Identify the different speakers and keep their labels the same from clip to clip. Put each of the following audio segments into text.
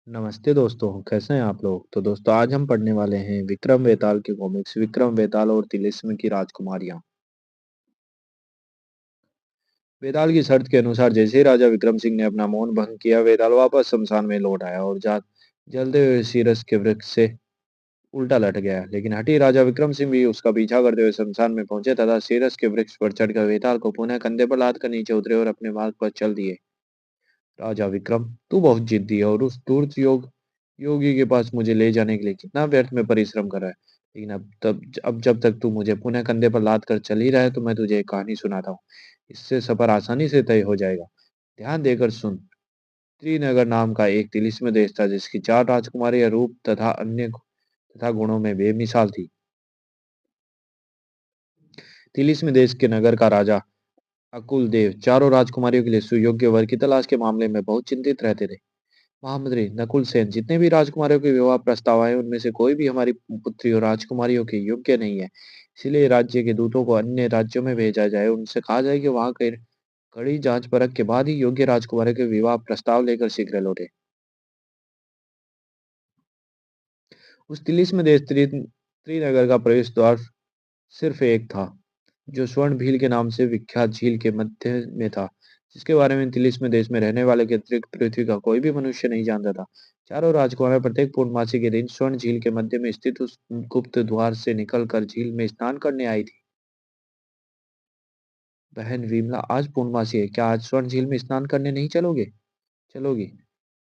Speaker 1: नमस्ते दोस्तों, कैसे हैं आप लोग? तो दोस्तों आज हम पढ़ने वाले हैं विक्रम बेताल की कॉमिक्स विक्रम बेताल और तिलिस्म की राजकुमारियां। बेताल की शर्त के अनुसार जैसे ही राजा विक्रम सिंह ने अपना मौन भंग किया, बेताल वापस शमशान में लौट आया और जलते हुए सीरस के वृक्ष से उल्टा लट गया। लेकिन हठी राजा विक्रम सिंह भी उसका पीछा करते हुए शमशान में पहुंचे तथा सीरस के वृक्ष पर चढ़कर बेताल को पुनः कंधे पर लाद कर नीचे उतरे और अपने मार्ग पर चल दिए। राजा विक्रम, तू बहुत जिद्दी है और उस धूर्त योगी के पास मुझे ले जाने के लिए कितना व्यर्थ में परिश्रम कर रहा है। लेकिन अब जब तक तू मुझे पुनः कंधे पर लाद कर चल ही रहा है, तो मैं तुझे एक कहानी सुनाता हूँ। इससे सफर आसानी से तय हो जाएगा। ध्यान देकर सुन। त्रिनगर नाम का एक तिलिस्म देश था, जिसकी चार राजकुमारियां रूप तथा अन्य तथा गुणों में बेमिसाल थी। तिलिस्म देश के नगर का राजा अकुल देव चारों राजकुमारियों के लिए सुयोग्य वर की तलाश के मामले में बहुत चिंतित रहते थे। महामंत्री नकुल सेन, जितने भी राजकुमारियों के विवाह प्रस्ताव आए, उनमें से कोई भी हमारी पुत्री और राजकुमारियों के योग्य नहीं है। इसलिए राज्य के दूतों को अन्य राज्यों में भेजा जाए, उनसे कहा जाए कि वहां कड़ी जांच परख के बाद ही योग्य राजकुमारियों के विवाह प्रस्ताव लेकर शीघ्र लौटे। उस तिलिस्म देश त्रिनगर का प्रवेश द्वार सिर्फ एक था, जो स्वर्ण भील के नाम से विख्यात झील के मध्य में था, जिसके बारे में तिलिस्म देश में रहने वाले के अतिरिक्त पृथ्वी का कोई भी मनुष्य नहीं जानता था। चारों राजकुमार प्रत्येक पूर्णमासी के दिन स्वर्ण झील के मध्य में स्थित उस गुप्त द्वार से निकलकर झील में स्नान करने आई थी। बहन विमला, आज पूर्णमासी है, क्या आज स्वर्ण झील में स्नान करने नहीं चलोगी?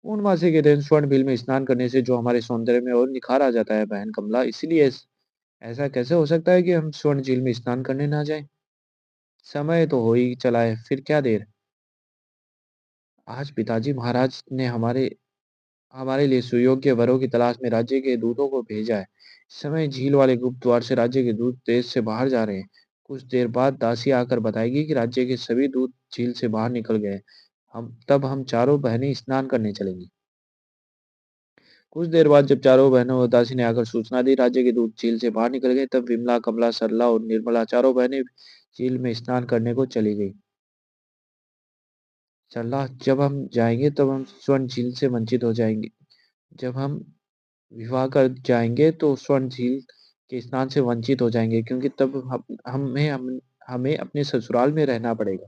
Speaker 1: पूर्णमासी के दिन स्वर्ण झील में स्नान करने से जो हमारे सौंदर्य में और निखार आ जाता है बहन कमला, इसीलिए ऐसा कैसे हो सकता है कि हम स्वर्ण झील में स्नान करने ना जाएं? समय तो हो ही चला है, फिर क्या देर। आज पिताजी महाराज ने हमारे हमारे लिए सुयोग्य वरों की तलाश में राज्य के दूतों को भेजा है। इस समय झील वाले गुप्त द्वार से राज्य के दूत देश से बाहर जा रहे हैं। कुछ देर बाद दासी आकर बताएगी कि राज्य के सभी दूत झील से बाहर निकल गए हैं। हम चारों बहनें स्नान करने चलेंगी। कुछ देर बाद जब चारों बहनों और दासी ने आकर सूचना दी राज्य के दूत झील से बाहर निकल गए, तब विमला, कमला, सरला और निर्मला चारों बहनें झील में स्नान करने को चली गई। सरला, जब हम जाएंगे तब हम स्वर्ण झील से वंचित हो जाएंगे। जब हम विवाह कर जाएँगे तो स्वर्ण झील के स्नान से वंचित हो जाएँगे, क्योंकि तब हमें अपने ससुराल में रहना पड़ेगा।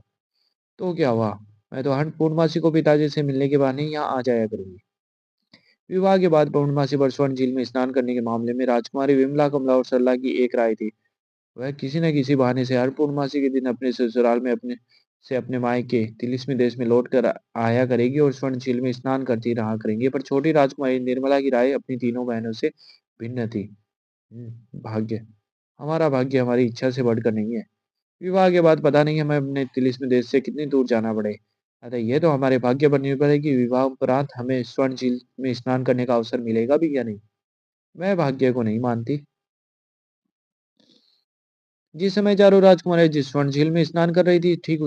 Speaker 1: तो क्या हुआ? मैं तो हर पूर्णमासी को पिताजी से मिलने के बहाने यहाँ आ जाया करूँगी। विवाह के बाद पूर्णमासी पर स्वर्ण झील में स्नान करने के मामले में राजकुमारी विमला, कमला और सरला की एक राय थी। वह किसी न किसी बहाने से हर पूर्णमासी के दिन अपने ससुराल में अपने मायके तिलिस्मी देश में लौट कर आया करेगी और स्वर्ण झील में स्नान करती रहा करेंगी। पर छोटी राजकुमारी निर्मला की राय अपनी तीनों बहनों से भिन्न थी। भाग्य, हमारा भाग्य हमारी इच्छा से बढ़कर नहीं है। विवाह के बाद पता नहीं हमें अपने तिलिस्मी देश से कितनी दूर जाना पड़े। अतः यह तो हमारे भाग्य पर निर्भर है कि विवाह उपरांत हमें स्वर्ण झील में स्नान करने का अवसर मिलेगा भी या नहीं। मैं भाग्य को नहीं मानती। जिस समय चारों राजकुमारी जिस स्वर्ण झील में स्नान कर रही थी, ठीक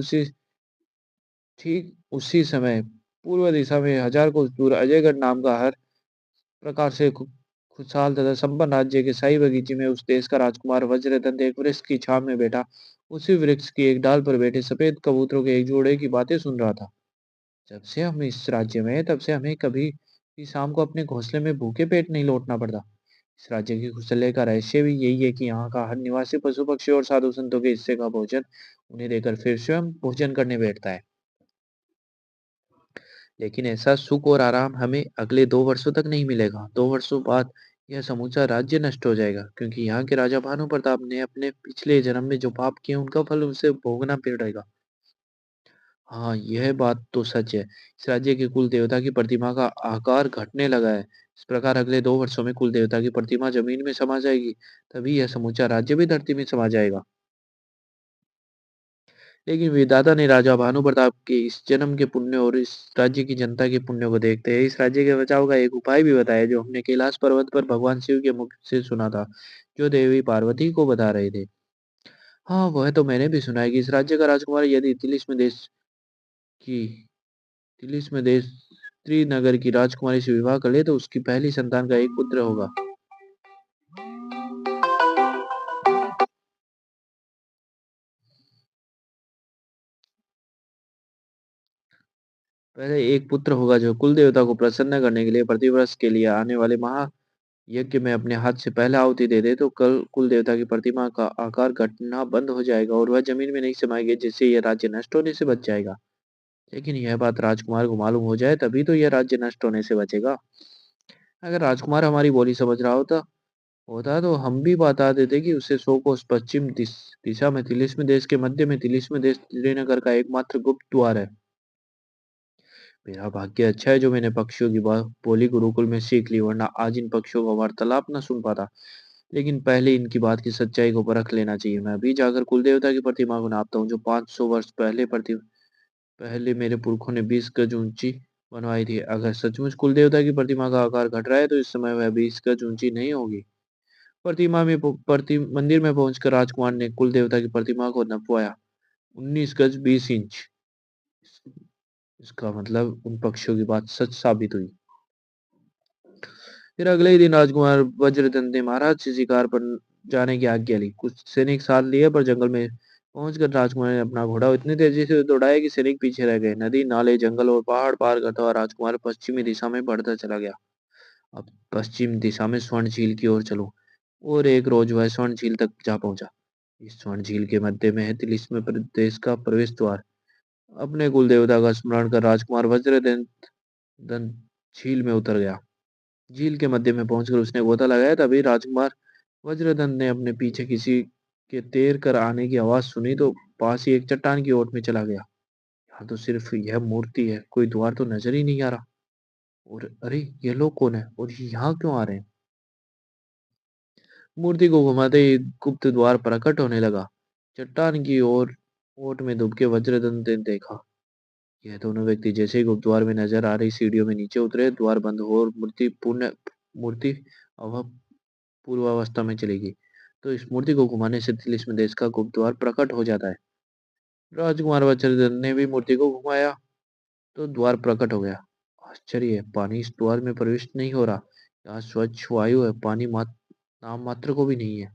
Speaker 1: उसी समय पूर्व दिशा में हजार कोस दूर अजयगढ़ नाम का हर प्रकार से खुशहाल तथा संपन्न राज्य के शाही बगीचे में उस देश का राजकुमार वज्रदंत एक वृक्ष की छाव में बैठा उसी वृक्ष की एक डाल पर बैठे सफेद कबूतरों के एक जोड़े की बातें सुन रहा था। जब से हम इस राज्य में हैं, तब से हमें कभी भी शाम को अपने घोंसले में भूखे पेट नहीं लौटना पड़ता। इस राज्य की कुशलता का रहस्य भी यही है कि यहाँ का हर निवासी पशु पक्षी और साधु संतों के हिस्से का भोजन उन्हें देकर फिर स्वयं भोजन करने बैठता है। लेकिन ऐसा सुख और आराम हमें अगले 2 वर्षों तक नहीं मिलेगा। 2 वर्षों बाद यह समूचा राज्य नष्ट हो जाएगा, क्योंकि यहाँ के राजा भानु प्रताप ने अपने पिछले जन्म में जो पाप किए उनका फल उसे भोगना पड़ेगा। हाँ, यह बात तो सच है। इस राज्य के कुल देवता की प्रतिमा का आकार घटने लगा है। इस प्रकार अगले 2 वर्षों में कुल देवता की प्रतिमा जमीन में समा जाएगी, तभी यह समूचा राज्य भी धरती में समा जाएगा। लेकिन विधाता ने राजा भानु प्रताप के इस जन्म के पुण्य और इस राज्य की जनता के पुण्य को देखते हुए इस राज्य के बचाव का एक उपाय भी बताया, जो हमने कैलाश पर्वत पर भगवान शिव के मुख से सुना था, जो देवी पार्वती को बता रहे थे। हाँ, वह तो मैंने भी सुना है कि इस राज्य का राजकुमार यदि की तिलिस्म देश त्रिनगर की राजकुमारी से विवाह कर ले, तो उसकी पहली संतान का एक पुत्र होगा। पहले एक पुत्र होगा जो कुल देवता को प्रसन्न करने के लिए प्रतिवर्ष के लिए आने वाले महायज्ञ में अपने हाथ से पहला आहुति दे दे तो कल कुल देवता की प्रतिमा का आकार घटना बंद हो जाएगा और वह जमीन में नहीं समाएगी, जिससे यह राज्य नष्ट होने से बच जाएगा। लेकिन यह बात राजकुमार को मालूम हो जाए तभी तो यह राज्य नष्ट होने से बचेगा। अगर राजकुमार हमारी बोली समझ रहा होता तो हम भी बता देते कि उसे 100 कोस पश्चिम दिशा में तिलिस्म देश के मध्य में तिलिस्म देश श्रीनगर का एकमात्र गुप्त द्वार है। मेरा भाग्य अच्छा है जो मैंने पक्षियों की बोली गुरुकुल में सीख ली, वरना आज इन पक्षियों का वार्तालाप न सुन पाता। लेकिन पहले इनकी बात की सच्चाई को परख लेना चाहिए। मैं अभी जाकर कुल देवता की प्रतिमा को नापता हूँ जो 500 वर्ष पहले मेरे पुरखों ने 20 गज ऊंची बनवाई थी। अगर सचमुच कुल देवता की प्रतिमा का आकार घट रहा है तो इस समय वह 20 गज ऊंची नहीं होगी। मंदिर में पहुंचकर राजकुमार ने कुल देवता की प्रतिमा को नपवाया। 19 गज 20 इंच। इसका मतलब उन पक्षियों की बात सच साबित हुई। फिर अगले ही दिन राजकुमार वज्रदंत ने महाराज से शिकार पर जाने की आज्ञा ली। कुछ सैनिक साथ लिए पर जंगल में पहुंचकर राजकुमार ने अपना घोड़ा इतनी तेजी से दौड़ाया कि सैनिक पीछे रह गए। नदी, नाले, जंगल और पहाड़ पार करता हुआ राजकुमार पश्चिमी दिशा में बढ़ता चला गया। अब पश्चिम दिशा में स्वर्ण झील की ओर चलो। और एक रोज वह स्वर्ण झील तक जा पहुंचा। इस स्वर्ण झील के मध्य में है तिलिस्म प्रदेश का प्रवेश द्वार। अपने कुल देवता का स्मरण कर राजकुमार वज्रदंत दंत झील में उतर गया। झील के मध्य में पहुंचकर उसने गोता लगाया। तभी राजकुमार वज्रदंत ने अपने पीछे किसी के तैर कर आने की आवाज सुनी तो पास ही एक चट्टान की ओट में चला गया। यहाँ तो सिर्फ यह मूर्ति है, कोई द्वार तो नजर ही नहीं आ रहा। और अरे, ये लोग कौन है और ये यहाँ क्यों आ रहे हैं? मूर्ति को घुमाते ही गुप्त द्वार प्रकट होने लगा। चट्टान की ओर ओट में डूब के वज्रदंत ने देखा। यह दोनों व्यक्ति जैसे ही गुप्त द्वार में नजर आ रही सीढ़ियों में नीचे उतरे, द्वार बंद हो और मूर्ति अव पूर्वावस्था में चली गई। तो इस मूर्ति को घुमाने से तिलिस्म देश का गुप्त द्वार प्रकट हो जाता है। राजकुमार वज्रधन ने भी मूर्ति को घुमाया तो द्वार प्रकट हो गया। आश्चर्य है, पानी इस द्वार में प्रविष्ट नहीं हो रहा। यहाँ स्वच्छ वायु है, पानी नाम मात्र को भी नहीं है।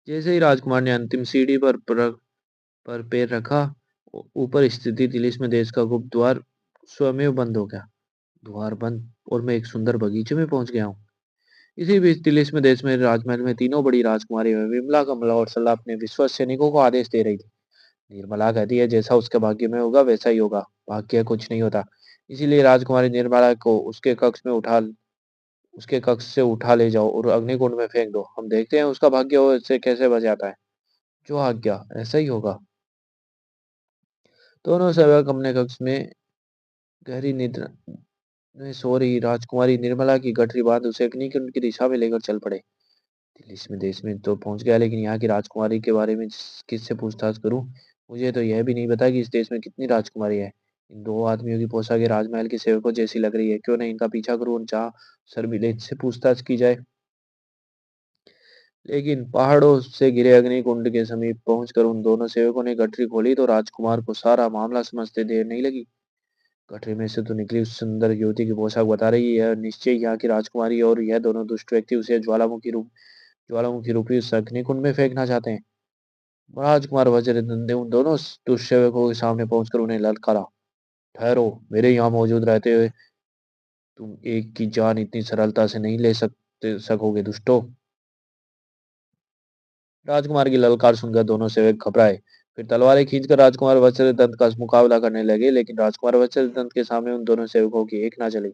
Speaker 1: जैसे ही राजकुमार ने अंतिम सीढ़ी पर पैर रखा, ऊपर स्थिति तिलिस्म देश का गुप्त द्वार स्वयं बंद हो गया। द्वार बंद और मैं एक सुंदर बगीचे में पहुंच गया हूँ। इसी बीच तिलिस्म देश में राजमहल में तीनों बड़ी राजकुमारी विमला, कमला और सल्ला अपने विश्वस्त सैनिकों को आदेश दे रही थी। निर्मला कहती है जैसा उसके भाग्य में होगा वैसा ही होगा, भाग्य कुछ नहीं होता। इसीलिए राजकुमारी निर्मला को उसके कक्ष से उठा ले जाओ और अग्निकुंड में फेंक दो। हम देखते हैं उसका भाग्य उससे कैसे बच जाता है। जो आज्ञा, ऐसा ही होगा। दोनों सेवक अपने कक्ष में गहरी निद्रा में सो रही राजकुमारी निर्मला की गठरी बांध उसे अग्निकुंड की दिशा में लेकर चल पड़े। इसमें देश में तो पहुंच गया, लेकिन यहाँ की राजकुमारी के बारे में किससे पूछताछ करूं? मुझे तो यह भी नहीं पता कि इस देश में कितनी राजकुमारी है। इन दो आदमियों की पोशाकें राजमहल के सेवकों जैसी लग रही है। क्यों नहीं इनका पीछा करूं और जहाँ सर्विलेंस से पूछताछ की जाए। लेकिन पहाड़ों से घिरे अग्निकुंड के समीप पहुंचकर उन दोनों सेवकों ने गठरी खोली तो राजकुमार को सारा मामला समझते देर नहीं लगी। गठरी में से तो निकली उस सुंदर युवती की पोशाक बता रही है निश्चय यहाँ की राजकुमारी, और यह दोनों दुष्ट व्यक्ति उसे ज्वालामुखी रूपी उस अग्निकुंड में फेंकना चाहते हैं। राजकुमार वज्रनंदन ने उन दोनों दुष्यवकों के सामने पहुंचकर उन्हें ललकारा। ठहरो, मेरे यहाँ मौजूद रहते हुए तुम एक की जान इतनी सरलता से नहीं ले सकोगे दुष्टो। राजकुमार की ललकार सुनकर दोनों सेवक घबराए। फिर तलवारें खींचकर राजकुमार वज्रदंत का मुकाबला करने लगे, लेकिन राजकुमार वज्रदंत के सामने उन दोनों सेवकों की एक ना चली।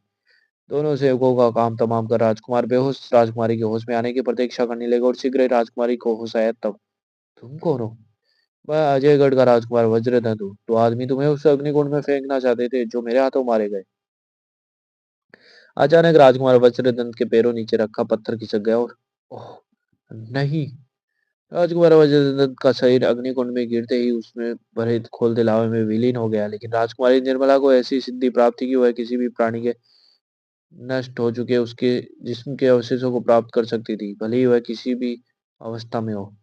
Speaker 1: दोनों सेवकों का काम तमाम कर राजकुमार बेहोश राजकुमारी के होश में आने की प्रतीक्षा करने लगे और शीघ्र ही राजकुमारी को होश आया। तब तुम कौन हो? मैं अजयगढ़ का राजकुमार वज्रदत्त हूँ। तो आदमी तुम्हें उस अग्निकुंड में फेंकना चाहते थे जो मेरे हाथों मारे गए। अचानक राजकुमार वज्रदत्त के पैरों नीचे रखा पत्थर खिसक गया और ओह नहीं! राजकुमार वज्रदत्त का शरीर अग्निकुंड में गिरते ही उसमें भरे खोलते लावे में विलीन हो गया। लेकिन राजकुमारी निर्मला को ऐसी सिद्धि प्राप्त थी कि वह किसी भी प्राणी के नष्ट हो चुके उसके जिस्म के अवशेषों को प्राप्त कर सकती थी, भले ही वह किसी भी अवस्था में हो।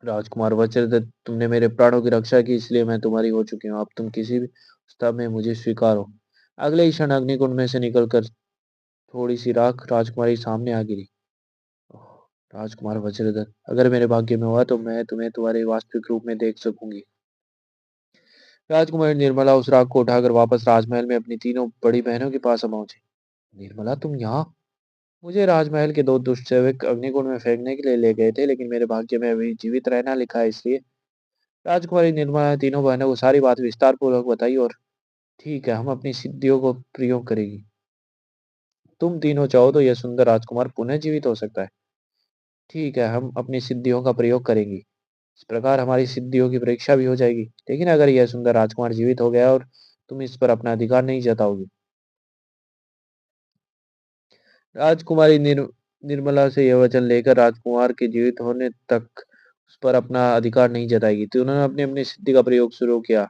Speaker 1: राजकुमार वज्रदत्त, तुमने मेरे प्राणों की रक्षा की, इसलिए मैं तुम्हारी हो चुकी हूँ। अब तुम किसी भी अवस्था में मुझे स्वीकारो। अगले ही क्षण अग्निकुंड में से निकलकर थोड़ी सी राख राजकुमारी सामने आ गिरी। ओह, राजकुमार वज्रदत्त, अगर मेरे भाग्य में हुआ तो मैं तुम्हें तुम्हारे वास्तविक रूप में देख सकूंगी। राजकुमारी निर्मला उस राग को उठाकर वापस राजमहल में अपनी तीनों बड़ी बहनों के पास आ पहुंची। निर्मला, तुम यहाँ? मुझे राजमहल के दो दुष्ट सेवक अग्निकुंड में फेंकने के लिए ले गए थे, लेकिन मेरे भाग्य में अभी जीवित रहना लिखा है, इसलिए। राजकुमारी निर्मला ने तीनों बहनों को सारी बात विस्तार पूर्वक बताई और ठीक है, हम अपनी सिद्धियों को प्रयोग करेगी। तुम तीनों चाहो तो यह सुंदर राजकुमार पुनः जीवित हो सकता है। ठीक है, हम अपनी सिद्धियों का प्रयोग करेंगी। इस प्रकार हमारी सिद्धियों की परीक्षा भी हो जाएगी। लेकिन अगर यह सुंदर राजकुमार जीवित हो गया और तुम इस पर अपना अधिकार नहीं जताओगी। राजकुमारी निर्मला से यह वचन लेकर राजकुमार के जीवित होने तक उस पर अपना अधिकार नहीं जताएगी, तो उन्होंने अपनी अपनी सिद्धि का प्रयोग शुरू किया।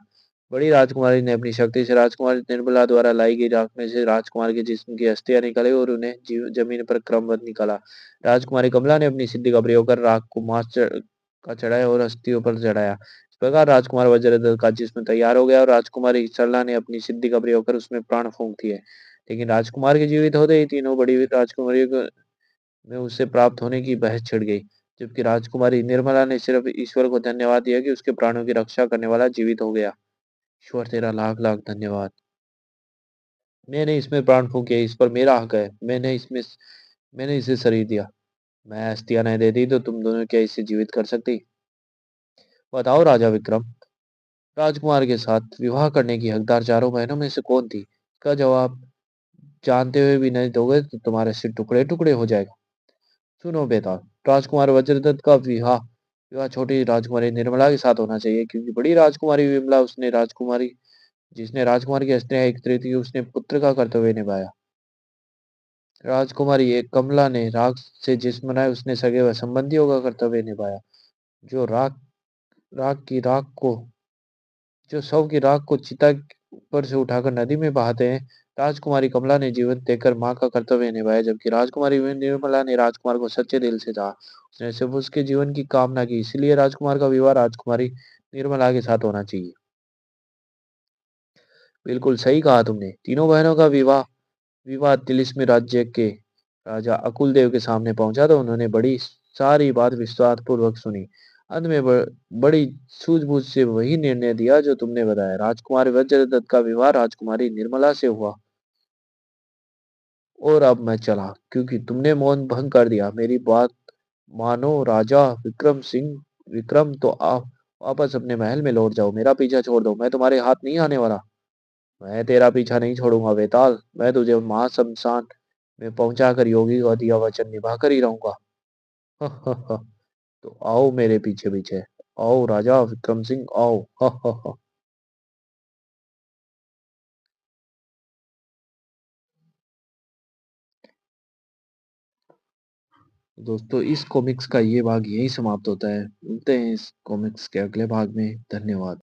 Speaker 1: बड़ी राजकुमारी ने अपनी शक्ति से राजकुमारी निर्मला द्वारा लाई गई राख में से राजकुमार के जिस्म की अस्थियां निकाली और उन्हें जमीन पर क्रमबद्ध निकाला। राजकुमारी कमला ने अपनी सिद्धि का प्रयोग कर राख को का चढ़ाया और अस्थियों पर चढ़ाया। इस प्रकार राजकुमार वज्रदत्त का जिस्म तैयार हो गया और राजकुमारी सरला ने अपनी सिद्धि का प्रयोग कर उसमें प्राण फूंक दिए। लेकिन राजकुमार के जीवित होते ही तीनों बड़ी राजकुमारियों में उससे प्राप्त होने की बहस छिड़ गई, जबकि राजकुमारी निर्मला ने सिर्फ ईश्वर को धन्यवाद दिया कि उसके प्राणों की रक्षा करने वाला जीवित हो गया। ईश्वर तेरा लाख लाख धन्यवाद। मैंने इसमें प्राण फूंके, इस पर मेरा हक है। मैंने इसे शरीर दिया। मैं अस्थियां नहीं देती तो तुम दोनों क्या इसे जीवित कर सकती? बताओ राजा विक्रम, राजकुमार के साथ विवाह करने की हकदार चारों बहनों में से कौन थी? इसका जवाब जानते हुए भी नहीं दोगे तो तुम्हारे सिर टुकड़े टुकड़े हो जाएगा। सुनो बेटा, राजकुमार वज्रदत्त का विवाह विवाह छोटी राजकुमारी निर्मला के साथ होना चाहिए, क्योंकि बड़ी राजकुमारी विमला उसने राजकुमारी जिसने राजकुमार की स्त्रियां एकत्रित की, उसने पुत्र का कर्तव्य निभाया। राजकुमारी एक कमला ने राग से जिस्म बनाए, उसने सगे व संबंधियों का कर्तव्य निभाया। जो राग राग की राख को जो शव की राख को चिता पर से उठाकर नदी में बहाते हैं, राजकुमारी कमला ने जीवन देकर मां का कर्तव्य निभाया, जबकि राजकुमारी निर्मला ने राजकुमार को सच्चे दिल से चाहा। उसने सिर्फ उसके जीवन की कामना की, इसलिए राजकुमार का विवाह राजकुमारी निर्मला के साथ होना चाहिए। बिल्कुल सही कहा तुमने। तीनों बहनों का विवाह विवाद तिलिस्मी राज्य के राजा अकुल देव के सामने पहुंचा तो उन्होंने बड़ी सारी बात विस्तार पूर्वक सुनी। अंत में बड़ी सूझबूझ से वही निर्णय दिया जो तुमने बताया। राजकुमार वज्रदत्त का विवाह राजकुमारी निर्मला से हुआ। और अब मैं चला, क्योंकि तुमने मौन भंग कर दिया। मेरी बात मानो राजा विक्रम, तो आप वापस अपने महल में लौट जाओ। मेरा पीछा छोड़ दो, मैं तुम्हारे हाथ नहीं आने वाला। मैं तेरा पीछा नहीं छोड़ूंगा बेताल। मैं तुझे महाशमशान में पहुंचाकर योगी का दिया वचन निभाकर ही रहूंगा। तो आओ मेरे पीछे पीछे। आओ राजा विक्रम सिंह, आओ। दोस्तों, इस कॉमिक्स का ये भाग यही समाप्त होता है। मिलते हैं इस कॉमिक्स के अगले भाग में। धन्यवाद।